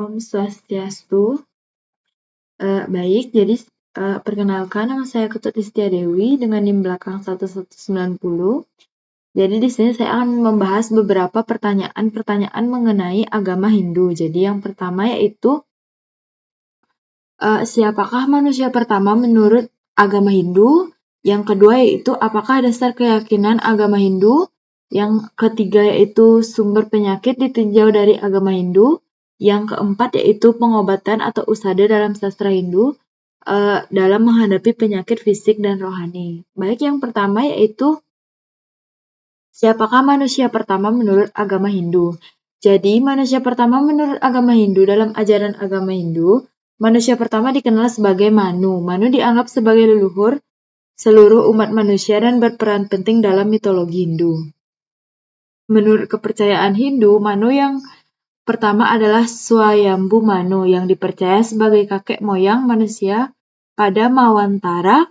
Om Swastiastu. Baik, jadi perkenalkan, nama saya Ketut Listia Dewi dengan NIM belakang 1190. Jadi di sini saya akan membahas beberapa pertanyaan mengenai agama Hindu. Jadi yang pertama yaitu siapakah manusia pertama menurut agama Hindu? Yang kedua yaitu apakah dasar keyakinan agama Hindu? Yang ketiga yaitu sumber penyakit ditinjau dari agama Hindu. Yang keempat yaitu pengobatan atau usada dalam sastra Hindu dalam menghadapi penyakit fisik dan rohani. Baik, yang pertama yaitu siapakah manusia pertama menurut agama Hindu? Jadi, manusia pertama menurut agama Hindu dalam ajaran agama Hindu, manusia pertama dikenal sebagai Manu. Manu dianggap sebagai leluhur seluruh umat manusia dan berperan penting dalam mitologi Hindu. Menurut kepercayaan Hindu, Manu yang pertama adalah Swayambhu Manu yang dipercaya sebagai kakek moyang manusia pada Manvantara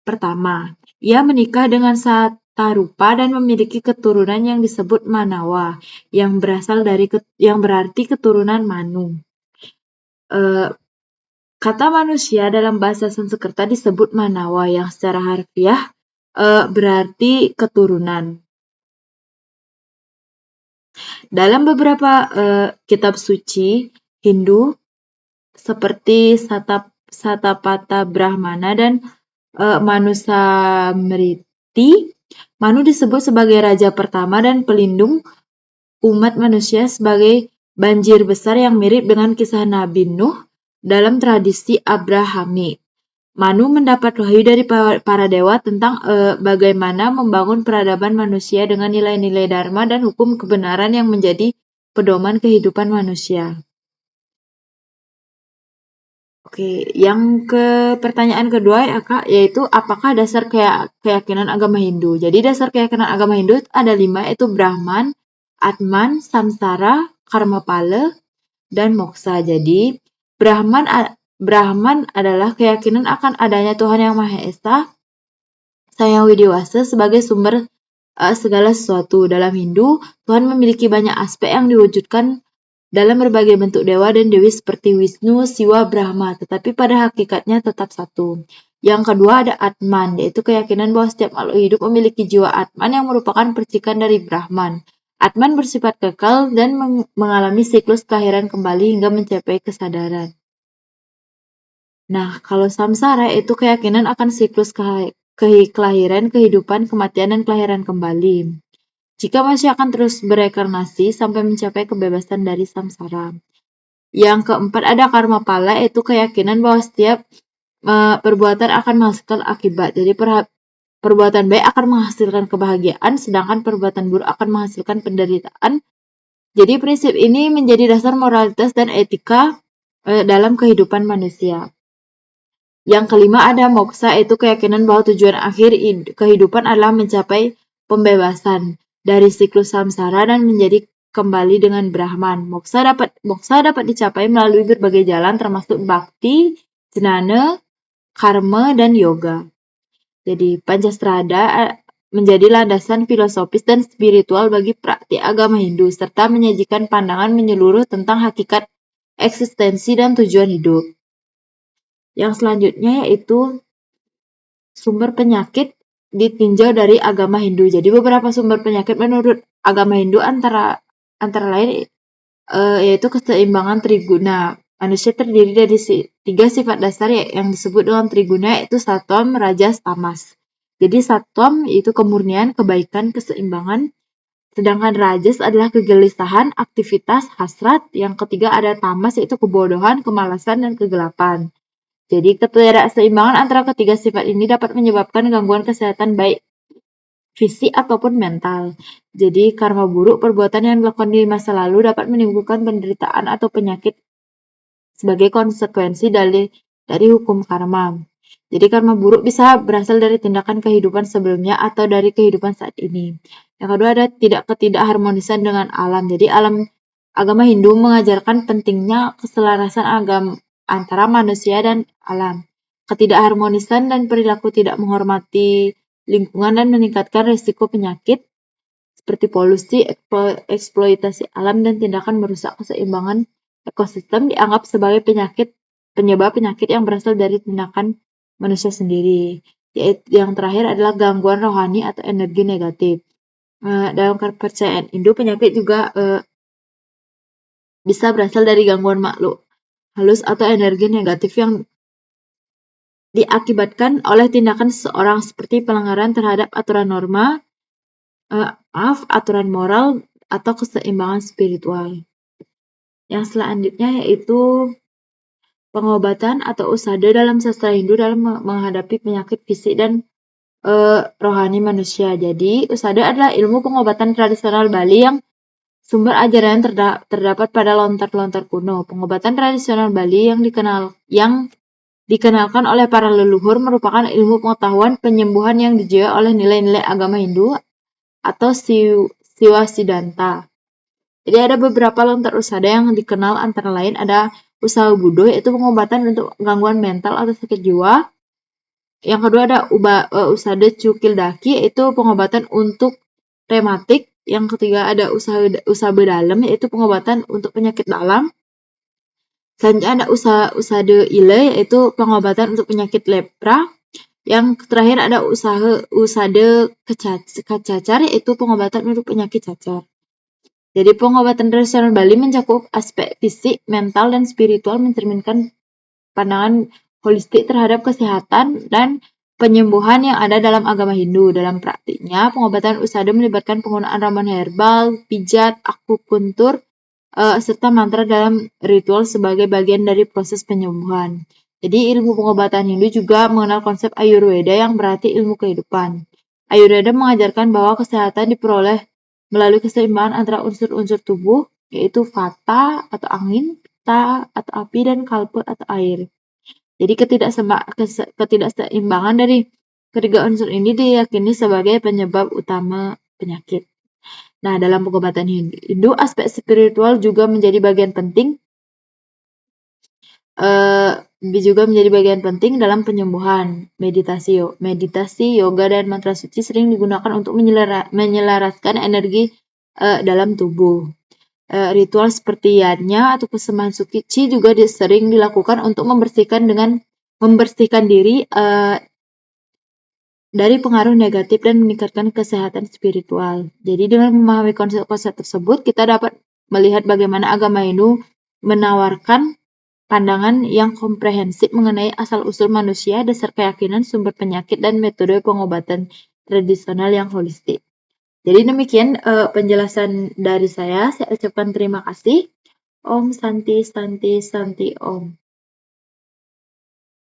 pertama. Ia menikah dengan Satarupa dan memiliki keturunan yang disebut Manawa, yang berarti keturunan Manu. Kata manusia dalam bahasa Sanskerta disebut Manawa yang secara harfiah berarti keturunan. Dalam beberapa kitab suci Hindu seperti Satapatha Brahmana dan Manusamriti, Manu disebut sebagai raja pertama dan pelindung umat manusia sebagai banjir besar yang mirip dengan kisah Nabi Nuh dalam tradisi Abrahami. Manu mendapat wahyu dari para dewa tentang bagaimana membangun peradaban manusia dengan nilai-nilai dharma dan hukum kebenaran yang menjadi pedoman kehidupan manusia. Oke, yang ke pertanyaan kedua ya Kak, yaitu apakah dasar keyakinan agama Hindu? Jadi dasar keyakinan agama Hindu ada 5, yaitu Brahman, Atman, Samsara, Karmapala, dan Moksha. Jadi Brahman adalah keyakinan akan adanya Tuhan Yang Maha Esa, Sang Yang Widiwasa sebagai sumber segala sesuatu. Dalam Hindu, Tuhan memiliki banyak aspek yang diwujudkan dalam berbagai bentuk dewa dan dewi seperti Wisnu, Siwa, Brahma, tetapi pada hakikatnya tetap satu. Yang kedua ada Atman, yaitu keyakinan bahwa setiap makhluk hidup memiliki jiwa Atman yang merupakan percikan dari Brahman. Atman bersifat kekal dan mengalami siklus kelahiran kembali hingga mencapai kesadaran. Nah, kalau samsara itu keyakinan akan siklus kelahiran, kehidupan, kematian, dan kelahiran kembali. Jika manusia akan terus berekarnasi sampai mencapai kebebasan dari samsara. Yang keempat ada karma pala, yaitu keyakinan bahwa setiap perbuatan akan menghasilkan akibat. Jadi perbuatan baik akan menghasilkan kebahagiaan, sedangkan perbuatan buruk akan menghasilkan penderitaan. Jadi prinsip ini menjadi dasar moralitas dan etika dalam kehidupan manusia. Yang kelima ada moksha, yaitu keyakinan bahwa tujuan akhir kehidupan adalah mencapai pembebasan dari siklus samsara dan menjadi kembali dengan Brahman. Moksha dapat dicapai melalui berbagai jalan termasuk bhakti, jnana, karma, dan yoga. Jadi Pancastrada menjadi landasan filosofis dan spiritual bagi praktik agama Hindu serta menyajikan pandangan menyeluruh tentang hakikat eksistensi dan tujuan hidup. Yang selanjutnya yaitu sumber penyakit ditinjau dari agama Hindu. Jadi beberapa sumber penyakit menurut agama Hindu antara lain yaitu keseimbangan triguna. Manusia terdiri dari 3 sifat dasar yang disebut dengan triguna, yaitu sattvam, rajas, tamas. Jadi sattvam itu kemurnian, kebaikan, keseimbangan. Sedangkan rajas adalah kegelisahan, aktivitas, hasrat. Yang ketiga ada tamas, yaitu kebodohan, kemalasan, dan kegelapan. Jadi ketidakseimbangan antara ketiga sifat ini dapat menyebabkan gangguan kesehatan baik fisik ataupun mental. Jadi karma buruk, perbuatan yang dilakukan di masa lalu dapat menimbulkan penderitaan atau penyakit sebagai konsekuensi dari hukum karma. Jadi karma buruk bisa berasal dari tindakan kehidupan sebelumnya atau dari kehidupan saat ini. Yang kedua ada ketidakharmonisan dengan alam. Jadi agama Hindu mengajarkan pentingnya keselarasan antara manusia dan alam. Ketidakharmonisan dan perilaku tidak menghormati lingkungan dan meningkatkan risiko penyakit seperti polusi, eksploitasi alam, dan tindakan merusak keseimbangan ekosistem dianggap sebagai penyebab penyakit yang berasal dari tindakan manusia sendiri. Yaitu yang terakhir adalah gangguan rohani atau energi negatif. Dalam kepercayaan Hindu, penyakit juga bisa berasal dari gangguan makhluk halus atau energi negatif yang diakibatkan oleh tindakan seseorang seperti pelanggaran terhadap aturan norma, aturan moral, atau keseimbangan spiritual. Yang selanjutnya yaitu pengobatan atau usada dalam sastra Hindu dalam menghadapi penyakit fisik dan rohani manusia. Jadi, usada adalah ilmu pengobatan tradisional Bali yang sumber ajaran terdapat pada lontar-lontar kuno. Pengobatan tradisional Bali yang dikenalkan oleh para leluhur merupakan ilmu pengetahuan penyembuhan yang dijaga oleh nilai-nilai agama Hindu atau Siwa Siddhanta. Jadi ada beberapa lontar usada yang dikenal, antara lain ada usaha budo, yaitu pengobatan untuk gangguan mental atau sakit jiwa. Yang kedua ada usada cukildaki, yaitu pengobatan untuk rematik. Yang ketiga ada usaha dalam, yaitu pengobatan untuk penyakit dalam. Selanjutnya ada usada ile, yaitu pengobatan untuk penyakit lepra. Yang terakhir ada usada kecacar, yaitu pengobatan untuk penyakit cacar. Jadi pengobatan tradisional Bali mencakup aspek fisik, mental, dan spiritual, mencerminkan pandangan holistik terhadap kesehatan dan penyembuhan yang ada dalam agama Hindu. Dalam praktiknya, pengobatan usada melibatkan penggunaan ramuan herbal, pijat, akupuntur, serta mantra dalam ritual sebagai bagian dari proses penyembuhan. Jadi ilmu pengobatan Hindu juga mengenal konsep Ayurveda yang berarti ilmu kehidupan. Ayurveda mengajarkan bahwa kesehatan diperoleh melalui keseimbangan antara unsur-unsur tubuh, yaitu vata atau angin, pitta atau api, dan kalpa atau air. Jadi ketidakseimbangan dari ketiga unsur ini diyakini sebagai penyebab utama penyakit. Nah, dalam pengobatan Hindu, aspek spiritual juga menjadi bagian penting dalam penyembuhan. Meditasi, yoga, dan mantra suci sering digunakan untuk menyelaraskan energi dalam tubuh. Ritual seperti yajna atau persembahan suci juga sering dilakukan untuk membersihkan diri dari pengaruh negatif dan meningkatkan kesehatan spiritual. Jadi dengan memahami konsep-konsep tersebut, kita dapat melihat bagaimana agama Hindu menawarkan pandangan yang komprehensif mengenai asal-usul manusia, dasar keyakinan, sumber penyakit, dan metode pengobatan tradisional yang holistik. Jadi demikian penjelasan dari saya. Saya ucapkan terima kasih. Om Santi Santi Santi Om.